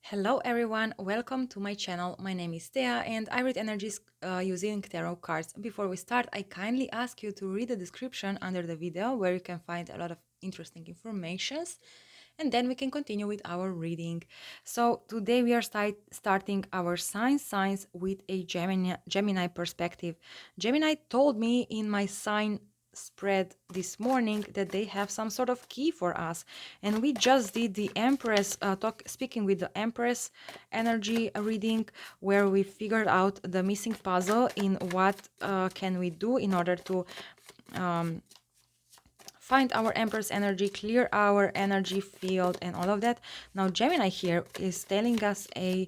Hello everyone, welcome to my channel. My name is Thea and I read energies using tarot cards. Before we start, I kindly ask you to read the description under the video where you can find a lot of interesting informations, and then we can continue with our reading. So today we are starting our signs with a Gemini perspective. Gemini told me in my sign spread this morning that they have some sort of key for us, and we just did the Empress speaking with the Empress energy reading, where we figured out the missing puzzle in what can we do in order to um, find our Empress energy, clear our energy field, and all of that. Now Gemini here is telling us a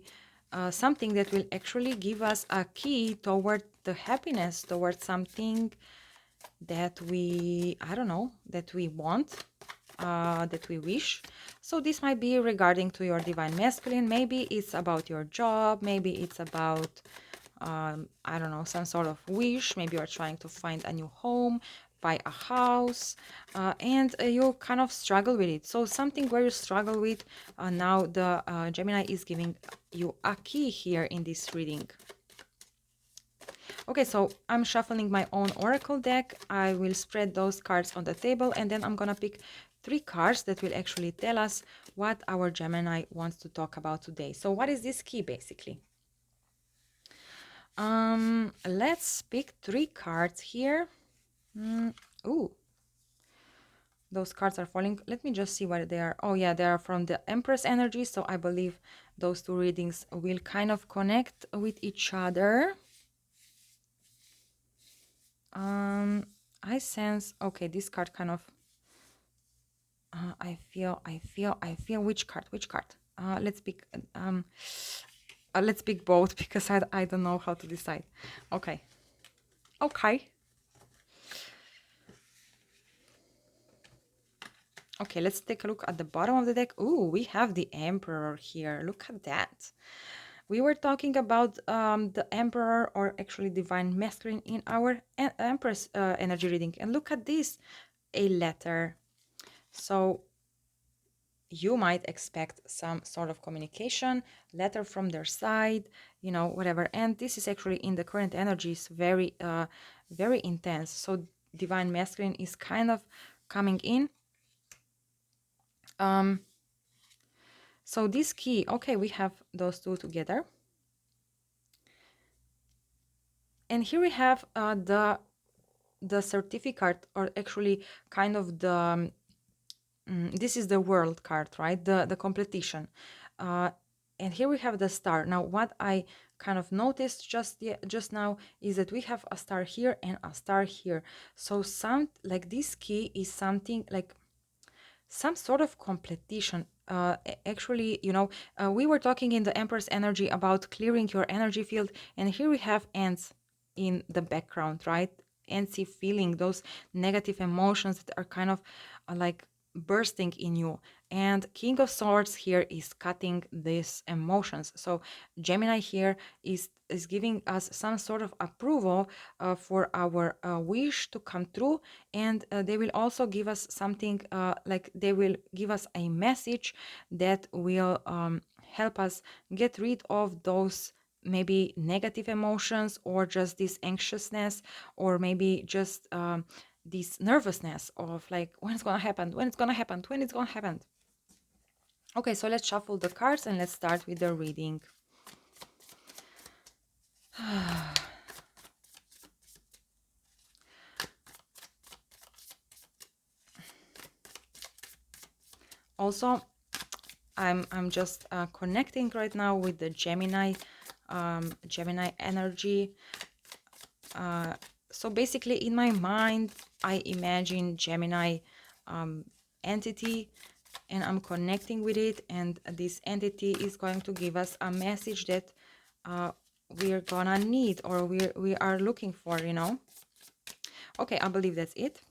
something that will actually give us a key toward the happiness, toward something that we, I don't know, that we want, that we wish. So this might be regarding to your divine masculine. Maybe it's about your job. Maybe it's about, I don't know, some sort of wish. Maybe you're trying to find a new home, buy a house, and you kind of struggle with it. So something where you struggle with, now the Gemini is giving you a key here in this reading. Okay, so I'm shuffling my own oracle deck. I will spread those cards on the table, and then I'm gonna pick 3 cards that will actually tell us what our Gemini wants to talk about today. So what is this key basically? Let's pick 3 cards here. Ooh, those cards are falling. Let me just see what they are. Oh yeah, they are from the Empress energy, so I believe those 2 readings will kind of connect with each other. I sense, okay, this card kind of, I feel which card, let's pick both because I don't know how to decide. Okay. Okay. Okay, let's take a look at the bottom of the deck. Ooh, we have the Emperor here. Look at that. We were talking about the Emperor, or actually Divine Masculine, in our Empress energy reading. And look at this, a letter. So you might expect some sort of communication, letter from their side, you know, whatever. And this is actually in the current energies very, very intense. So Divine Masculine is kind of coming in. So this key, okay, we have those 2 together. And here we have the certificate, or actually kind of the this is the world card, right? The competition. And here we have the star. Now what I kind of noticed just now is that we have a star here and a star here. So some, like, this key is something like some sort of competition. Actually, you know, we were talking in the Empress energy about clearing your energy field, and here we have ants in the background, right? Antsy feeling, those negative emotions that are kind of like bursting in you. And King of Swords here is cutting these emotions. So Gemini here is giving us some sort of approval for our wish to come true, and they will also give us something, like they will give us a message that will help us get rid of those maybe negative emotions, or just this anxiousness, or maybe just this nervousness of like, when it's gonna happen, when it's gonna happen, when it's gonna happen. Okay, so let's shuffle the cards and let's start with the reading. Also, I'm just connecting right now with the Gemini energy. So basically, in my mind, I imagine Gemini entity, and I'm connecting with it, and this entity is going to give us a message that we're gonna need, or we are looking for, you know. Okay, I believe that's it.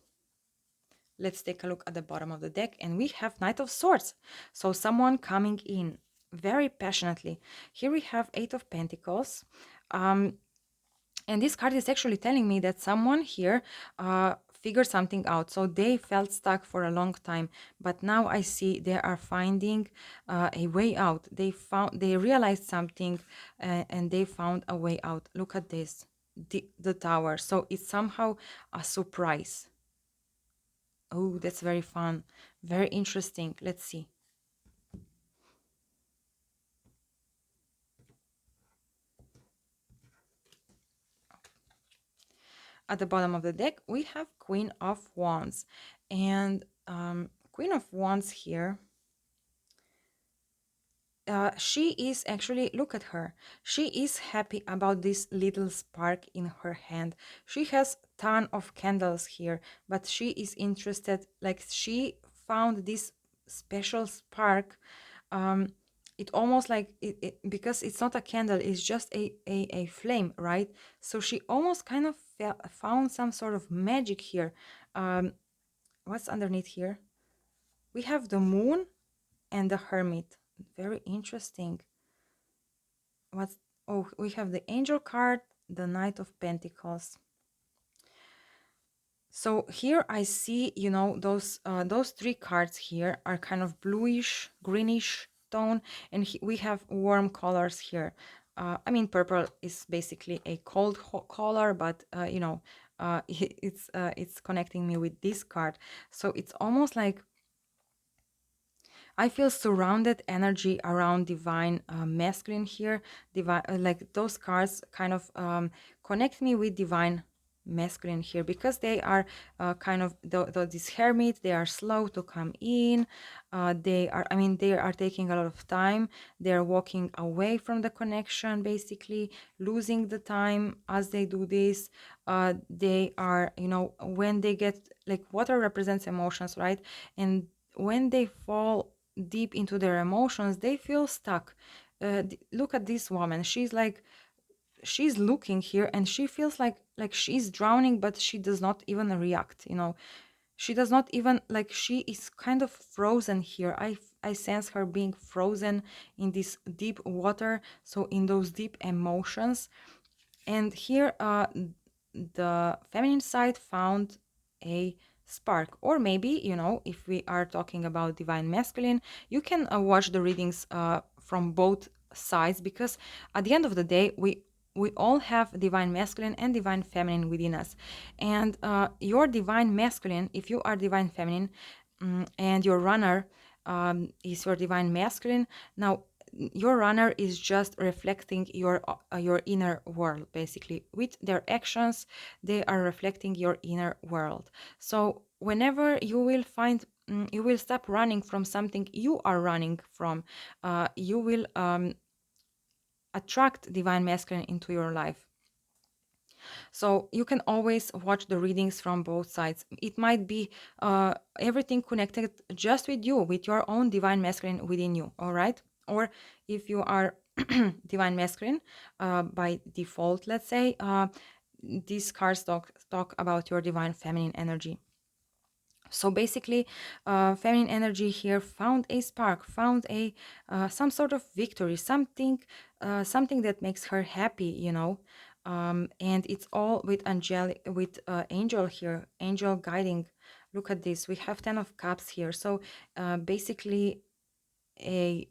Let's take a look at the bottom of the deck, and we have Knight of Swords. So someone coming in very passionately. Here we have 8 of Pentacles. And this card is actually telling me that someone here figure something out. So they felt stuck for a long time, but now I see they are finding a way out. They realized something, and they found a way out. Look at this, the tower. So it's somehow a surprise. Oh, that's very fun, very interesting. Let's see. At the bottom of the deck, we have Queen of Wands, and Queen of Wands here, she is actually, look at her, she is happy about this little spark in her hand. She has ton of candles here, but she is interested, like she found this special spark. um it almost like because it's not a candle, it's just a flame, right? So she almost kind of found some sort of magic here. What's underneath here? We have the moon and the hermit. Very interesting. What's Oh, we have the angel card, the knight of pentacles. So here I see, those three cards here are kind of bluish, greenish tone, and we have warm colors here. I mean, purple is basically a cold color, but it's connecting me with this card. So it's almost like I feel surrounded energy around divine masculine here. Divine, like those cards kind of connect me with divine masculine here because they are kind of this hermit. They are slow to come in. They are taking a lot of time. They are walking away from the connection, basically losing the time as they do this. They are, when they get, like, water represents emotions, right? And when they fall deep into their emotions, they feel stuck. Look at this woman. She's looking here, and she feels like she's drowning, but she does not even react. She does not even, like, she is kind of frozen here. I sense her being frozen in this deep water, so in those deep emotions. And here, the feminine side found a spark. Or maybe, if we are talking about divine masculine, you can watch the readings from both sides, because at the end of the day, we all have divine masculine and divine feminine within us. And your divine masculine, if you are divine feminine, and your runner is your divine masculine, now your runner is just reflecting your inner world. Basically, with their actions, they are reflecting your inner world. So whenever you will find, you will stop running from something you are running from, you will attract divine masculine into your life. So you can always watch the readings from both sides. It might be everything connected just with you, with your own divine masculine within you, all right? Or if you are divine masculine by default, let's say, these cards talk about your divine feminine energy. So basically, feminine energy here found a spark, found a some sort of victory, something that makes her happy. And it's all with angel here, angel guiding. Look at this. We have 10 of cups here. So basically, a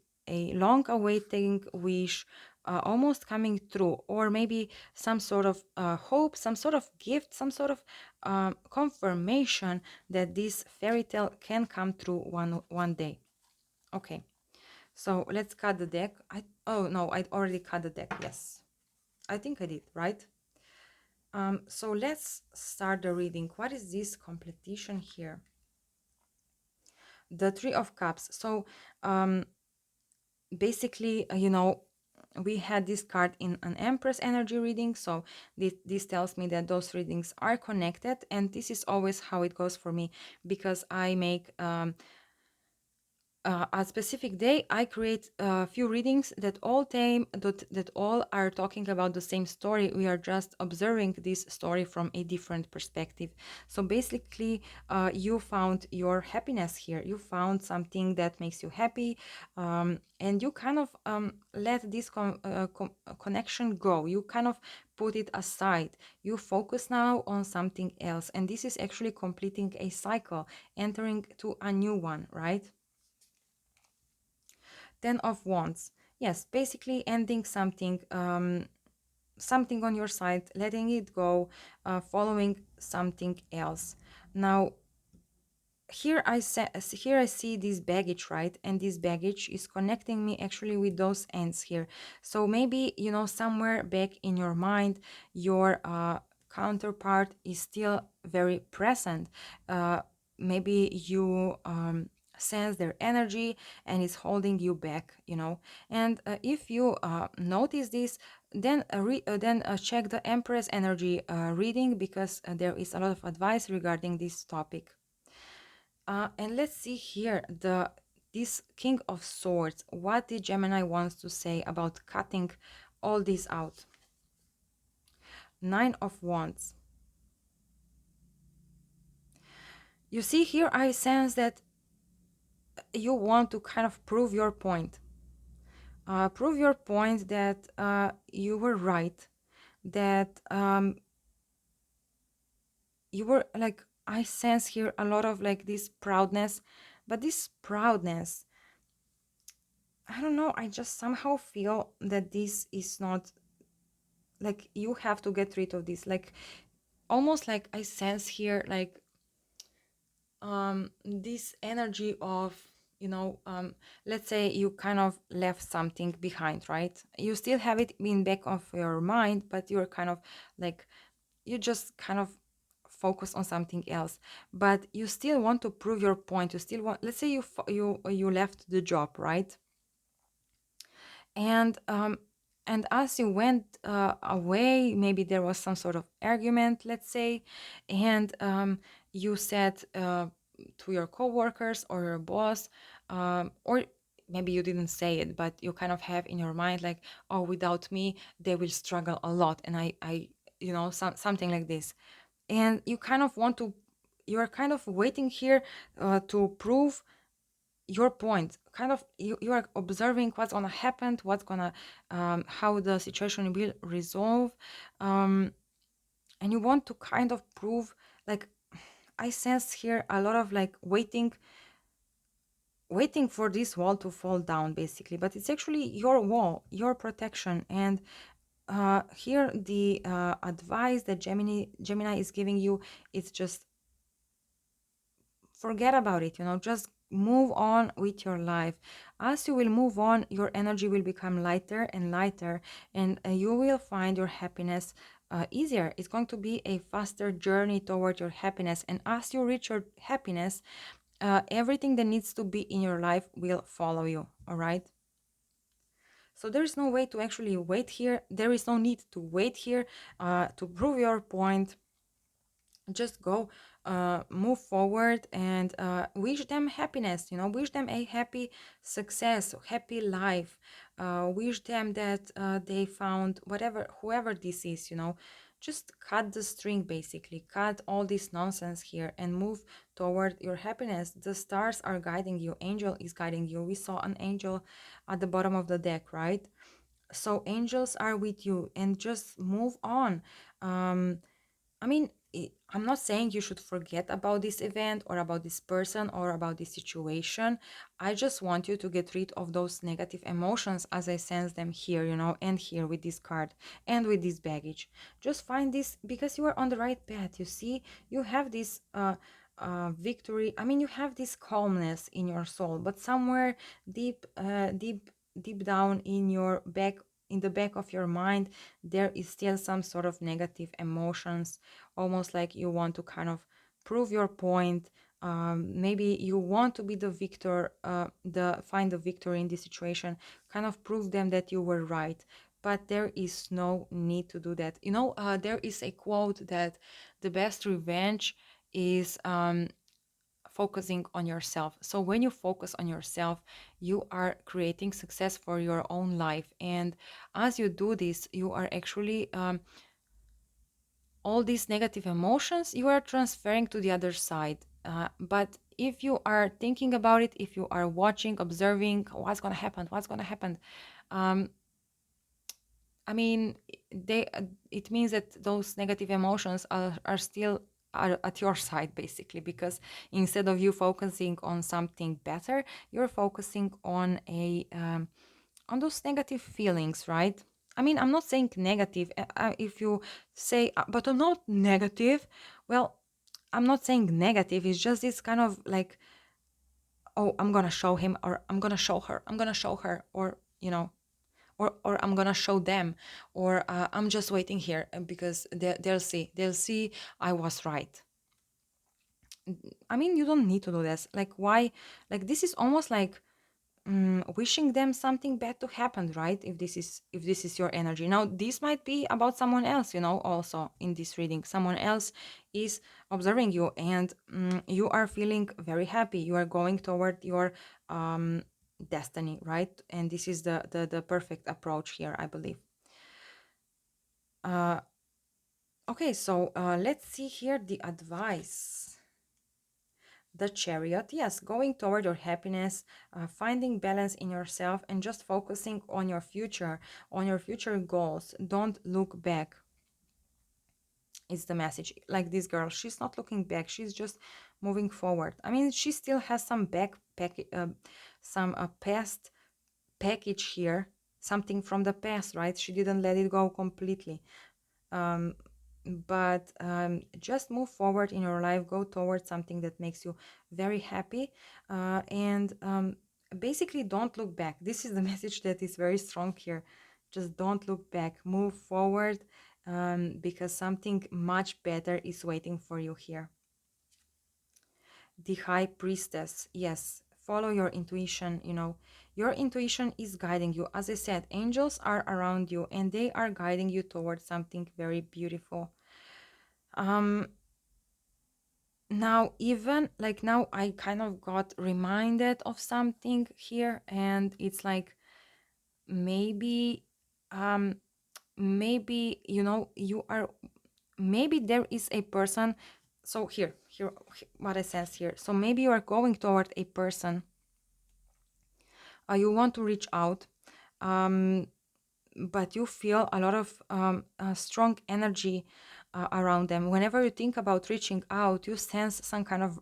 long awaiting wish almost coming true, or maybe some sort of hope, some sort of gift, some sort of confirmation that this fairy tale can come true one day. Okay, so let's cut the deck. Oh no, I already cut the deck. Yes, I think I did, right? So let's start the reading. What is this completion here? The Three of Cups. So basically, we had this card in an Empress energy reading, so this tells me that those readings are connected, and this is always how it goes for me, because I make a specific day, I create a few readings that all are talking about the same story. We are just observing this story from a different perspective. So basically, you found your happiness here. You found something that makes you happy, and you kind of let this connection go. You kind of put it aside. You focus now on something else, and this is actually completing a cycle, entering to a new one, right? Ten of Wands. Yes, basically ending something, something on your side, letting it go, following something else. Now, here I see this baggage, right? And this baggage is connecting me actually with those ends here. So maybe, somewhere back in your mind, your counterpart is still very present. Maybe you sense their energy and is holding you back, and if you notice this, then check the Empress energy reading, because there is a lot of advice regarding this topic. And let's see here this King of Swords. What did Gemini wants to say about cutting all this out? Nine of Wands. You see here, I sense that you want to kind of prove your point. Prove your point that you were right, that you were like, I sense here a lot of like this proudness, but this proudness, I don't know, I just somehow feel that this is not, like, you have to get rid of this, like almost like I sense here like this energy of, let's say you kind of left something behind, right? You still have it in back of your mind, but you're kind of like, you just kind of focus on something else, but you still want to prove your point. You still want, let's say you left the job, right? And as you went away, maybe there was some sort of argument, let's say, and you said to your coworkers or your boss, or maybe you didn't say it, but you kind of have in your mind like, oh, without me they will struggle a lot, and I something like this. And you kind of want to, you're kind of waiting here to prove your point. Kind of, you are observing what's gonna happen, what's gonna how the situation will resolve, um, and you want to kind of prove, like, I sense here a lot of like waiting for this wall to fall down basically, but it's actually your wall, your protection. And here the advice that Gemini is giving you is just forget about it, just move on with your life. As you will move on, your energy will become lighter and lighter, and you will find your happiness easier. It's going to be a faster journey toward your happiness, and as you reach your happiness, everything that needs to be in your life will follow you. All right. So there is no way to actually wait here. There is no need to wait here to prove your point. Just go, move forward, and wish them happiness, wish them a happy success, happy life. Wish them that they found whatever, whoever this is, just cut the string, basically cut all this nonsense here and move toward your happiness. The stars are guiding you, angel is guiding you. We saw an angel at the bottom of the deck, right? So angels are with you, and just move on. I mean, I'm not saying you should forget about this event or about this person or about this situation. I just want you to get rid of those negative emotions as I sense them here, and here with this card and with this baggage. Just find this, because you are on the right path. You see, you have this victory. I mean, you have this calmness in your soul, but somewhere deep down in your back, in the back of your mind, there is still some sort of negative emotions, almost like you want to kind of prove your point. Maybe you want to be the victor, the find the victory in this situation, kind of prove them that you were right. But there is no need to do that. There is a quote that the best revenge is focusing on yourself. So when you focus on yourself, you are creating success for your own life. And as you do this, you are actually all these negative emotions you are transferring to the other side. But if you are thinking about it, if you are watching, observing what's going to happen, um, I mean, it means that those negative emotions are still are at your side, basically, because instead of you focusing on something better, you're focusing on those negative feelings, right? I mean, I'm not saying negative. If you say, but I'm not negative, well, I'm not saying negative. It's just this kind of like, oh, I'm gonna show him, or I'm gonna show her, I'm gonna show her, or or I'm gonna show them, or I'm just waiting here because they'll see I was right. I mean, you don't need to do this. Like, why? Like, this is almost like wishing them something bad to happen, right? If this is your energy. Now, this might be about someone else, also in this reading. Someone else is observing you, and you are feeling very happy. You are going toward your um, destiny, right? And this is the perfect approach here, I believe. Uh, okay, so let's see here the advice. The chariot, yes, going toward your happiness, finding balance in yourself, and just focusing on your future goals. Don't look back. Is the message. Like this girl, she's not looking back. She's just moving forward. I mean, she still has some past package here, something from the past, right? She didn't let it go completely. um, but just move forward in your life, go towards something that makes you very happy, and basically don't look back. This is the message that is very strong here. Just don't look back, move forward, because something much better is waiting for you here. The high priestess, yes, follow your intuition. Your intuition is guiding you. As I said, angels are around you and they are guiding you towards something very beautiful. um Now, even like now, I kind of got reminded of something here, and it's like maybe um maybe you are, maybe there is a person. So here what it says here. So maybe you are going toward a person, you want to reach out, um but you feel a lot of strong energy around them. Whenever you think about reaching out, you sense some kind of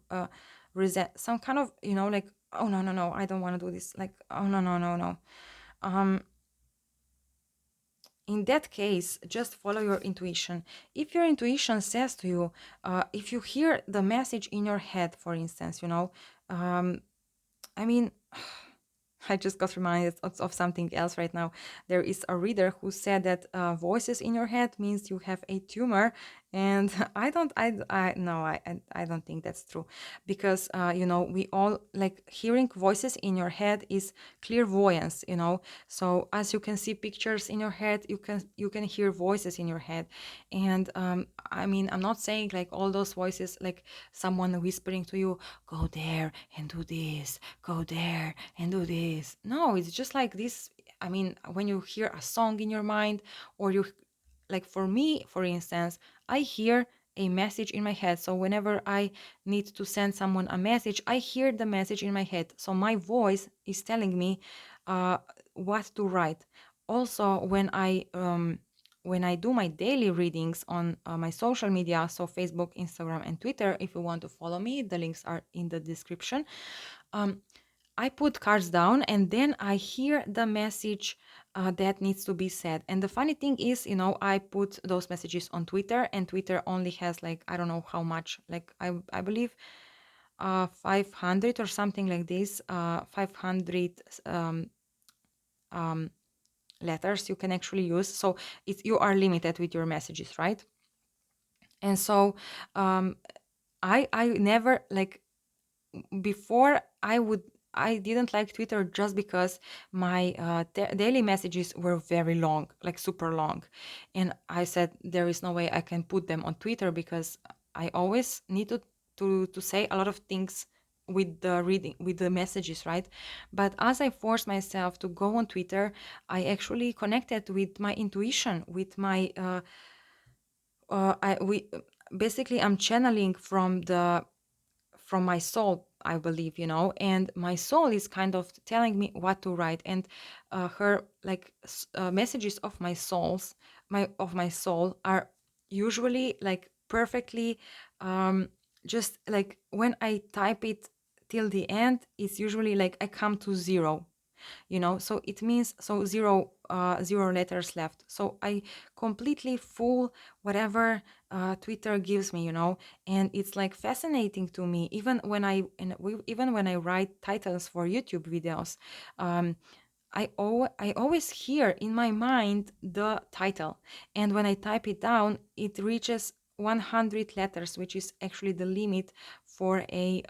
some kind of, like, oh, no, no, no, I don't want to do this. Like, oh, no, no, no, no. Um, in that case, just follow your intuition. If your intuition says to you, if you hear the message in your head, for instance, um, I mean, I just got reminded of something else right now. There is a reader who said that voices in your head means you have a tumor, and I don't, I no, I don't think that's true, because we all, like, hearing voices in your head is clairvoyance. So as you can see pictures in your head, you can hear voices in your head, and I mean, I'm not saying like all those voices, like someone whispering to you, go there and do this, go there and do this. No, it's just like this. I mean, when you hear a song in your mind, or you, like, for me, for instance, I hear a message in my head. So whenever I need to send someone a message, I hear the message in my head. So my voice is telling me uh, what to write. Also, when I do my daily readings on my social media, so Facebook, Instagram, and Twitter, if you want to follow me, the links are in the description. um, I put cards down and then I hear the message that needs to be said. And the funny thing is, I put those messages on Twitter, and Twitter only has, like, I don't know how much, like, I believe 500 or something like this, 500 um, letters you can actually use. So you are limited with your messages, right? And so um, I never, like, before, I didn't like Twitter just because my daily messages were very long, like super long, and I said there is no way I can put them on Twitter because I always need to say a lot of things with the reading, with the messages, right? But as I forced myself to go on Twitter, I actually connected with my intuition, with my I we basically I'm channeling from my soul, I believe, and my soul is kind of telling me what to write. And her like messages of my soul are usually like perfectly, um just like when I type it till the end, it's usually like I come to zero, so it means so zero letters left, so I completely full whatever Twitter gives me, and it's like fascinating to me, even when I write titles for YouTube videos. um, I always hear in my mind the title, and when I type it down, it reaches 100 letters, which is actually the limit for a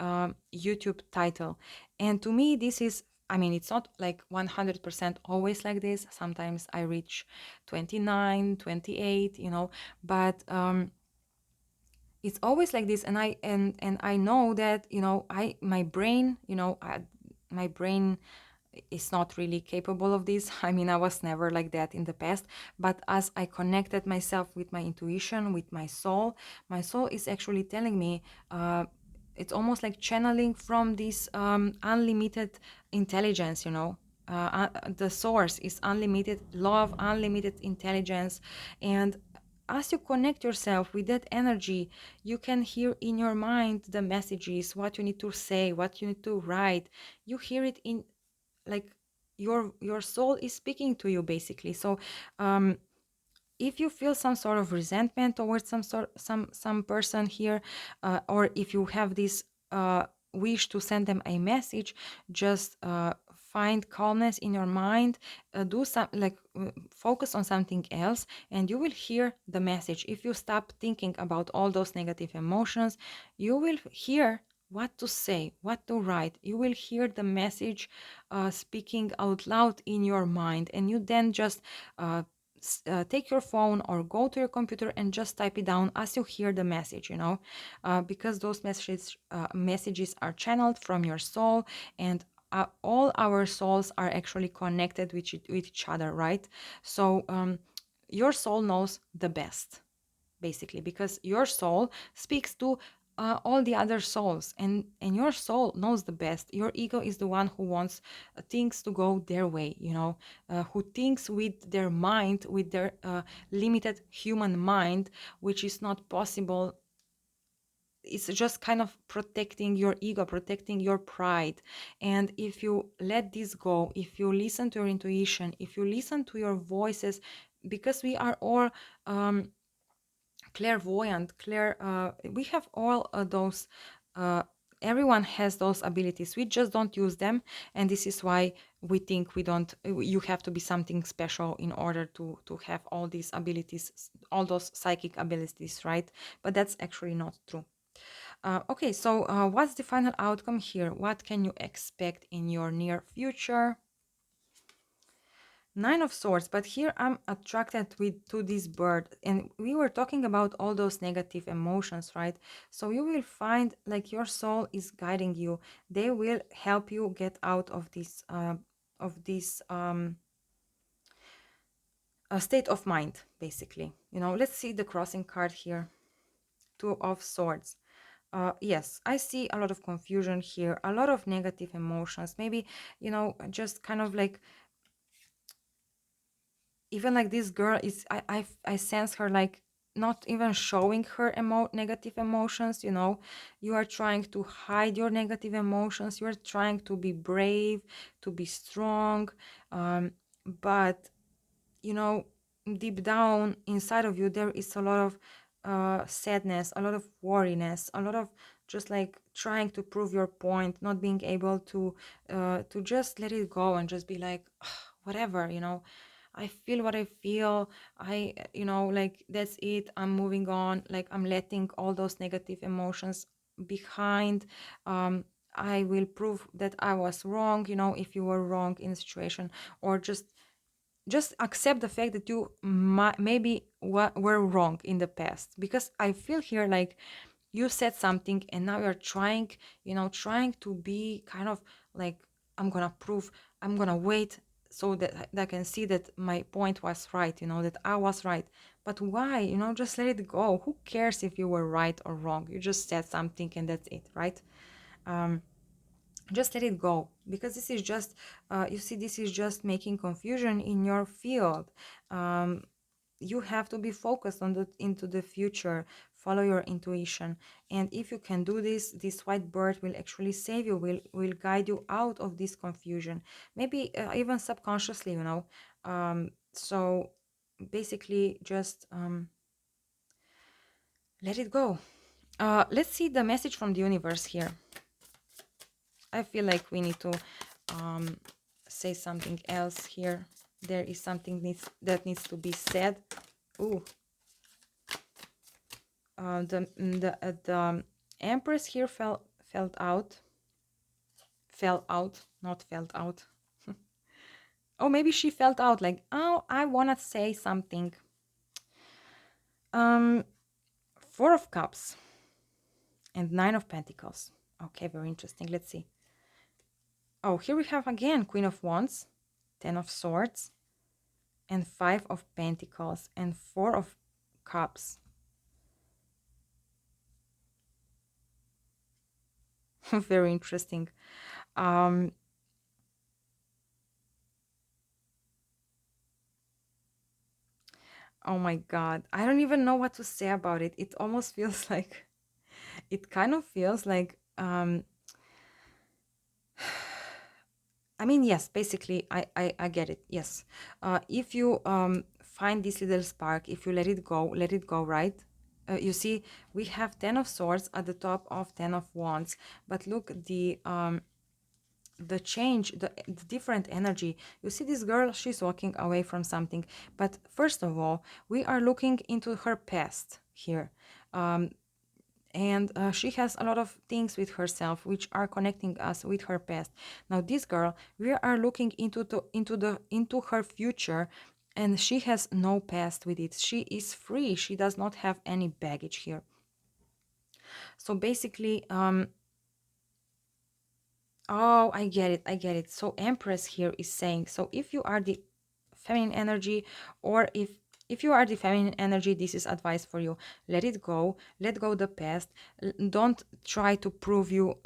YouTube title. And to me, this is, I mean, it's not like 100% always like this. Sometimes I reach 29, 28, but it's always like this. And I know that, my brain, my brain is not really capable of this. I mean, I was never like that in the past. But as I connected myself with my intuition, with my soul is actually telling me, it's almost like channeling from this unlimited intelligence, the source is unlimited love, unlimited intelligence. And as you connect yourself with that energy, you can hear in your mind the messages, what you need to say, what you need to write. You hear it in, like, your soul is speaking to you, basically. So um if you feel some sort of resentment towards some person here, or if you have this wish to send them a message, just find calmness in your mind, do some like focus on something else, and you will hear the message. If you stop thinking about all those negative emotions, you will hear what to say, what to write. You will hear the message speaking out loud in your mind, and you then just take your phone or go to your computer and just type it down as you hear the message, because those messages are channeled from your soul. And all our souls are actually connected with each other, right? So your soul knows the best, basically, because your soul speaks to all the other souls, and your soul knows the best. Your ego is the one who wants things to go their way, who thinks with their mind, with their limited human mind, which is not possible. It's just kind of protecting your ego, protecting your pride. And if you let this go, if you listen to your intuition, if you listen to your voices, because we are all clairvoyant, we have all those. Uh, Everyone has those abilities. We just don't use them, and this is why we think we don't. You have to be something special in order to have all these abilities, all those psychic abilities, right? But that's actually not true. Okay, so what's the final outcome here? What can you expect in your near future? Nine of Swords, but here I'm attracted to this bird, and we were talking about all those negative emotions, right? So you will find like your soul is guiding you. They will help you get out of this state of mind, basically. Let's see the crossing card here. Two of Swords. Yes, I see a lot of confusion here, a lot of negative emotions. Maybe, just kind of like, even like this girl is, I sense her like not even showing her negative emotions. You are trying to hide your negative emotions. You are trying to be brave, to be strong, but you know deep down inside of you there is a lot of sadness, a lot of worriness, a lot of just like trying to prove your point, not being able to just let it go and just be like, "Ugh, whatever, I feel what I feel. Like, that's it. I'm moving on. Like, I'm letting all those negative emotions behind. I will prove that I was wrong, if you were wrong in the situation, or just accept the fact that you maybe were wrong in the past, because I feel here like you said something and now you're trying, trying to be kind of like, I'm gonna prove, I'm gonna wait so that I can see that my point was right, that I was right. But why? Just let it go. Who cares if you were right or wrong? You just said something and that's it, right? um just let it go, because this is just you see, this is just making confusion in your field. um you have to be focused on the into the future, follow your intuition. And if you can do this, this white bird will actually save you, will guide you out of this confusion, maybe even subconsciously, so basically just let it go. Let's see the message from the universe here. I feel like we need to um, say something else here. There is something that needs to be said. Ooh, the Empress here fell out, not felt out. Oh, maybe she felt out like, oh, I wanna say something. Um, Four of Cups and Nine of Pentacles. Okay, very interesting. Let's see. Oh, here we have again Queen of Wands, Ten of Swords, and Five of Pentacles and Four of Cups. Very interesting. Um, oh my God, I don't even know what to say about it. It almost feels like, it kind of feels like, I mean, yes, basically, I get it. Yes. If you find this little spark, if you let it go, right? You see, we have Ten of Swords at the top of Ten of Wands, but look, the change, the different energy. You see this girl, she's walking away from something. But first of all, we are looking into her past here. And she has a lot of things with herself which are connecting us with her past. Now this girl, we are looking into her future, and she has no past with it. She is free. She does not have any baggage here. So basically, oh, I get it. I get it. So Empress here is saying, so if you are the feminine energy, or if you are the feminine energy, this is advice for you. Let it go. Let go the past. Don't try to prove your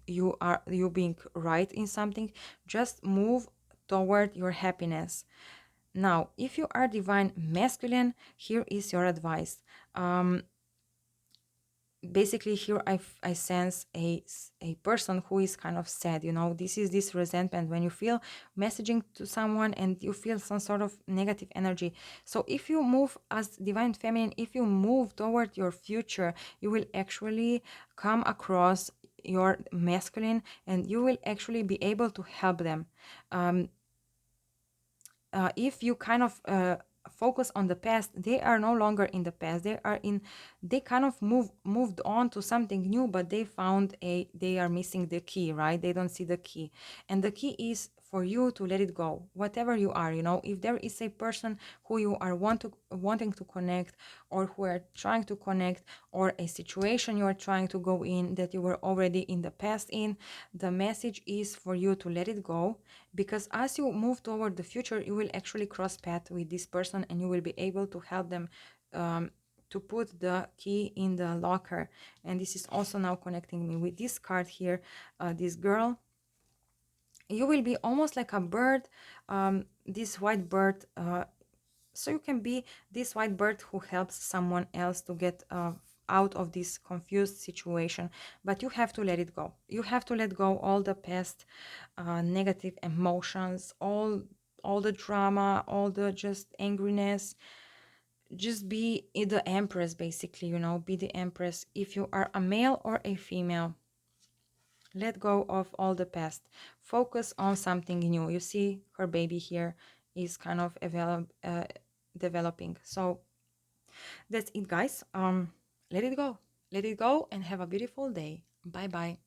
you being right in something. Just move toward your happiness. Now, if you are divine masculine, here is your advice. Basically here I sense a person who is kind of sad. This is this resentment when you feel messaging to someone and you feel some sort of negative energy. So if you move as divine feminine, if you move toward your future, you will actually come across your masculine, and you will actually be able to help them. If you kind of focus on the past, they are no longer in the past. They kind of moved on to something new, but they are missing the key, right? They don't see the key. And the key is for you to let it go, whatever you are. If there is a person who you are wanting to connect, or who are trying to connect, or a situation you are trying to go in that you were already in the past in, the message is for you to let it go, because as you move toward the future, you will actually cross path with this person, and you will be able to help them to put the key in the locker. And this is also now connecting me with this card here, this girl. You will be almost like a bird, this white bird. So you can be this white bird who helps someone else to get out of this confused situation. But you have to let it go. You have to let go all the past negative emotions, all the drama, all the just angriness. Just be the empress, basically. Be the empress. If you are a male or a female, let go of all the past. Focus on something new. You see, her baby here is kind of developing. So that's it, guys. Let it go. Let it go and have a beautiful day. Bye bye.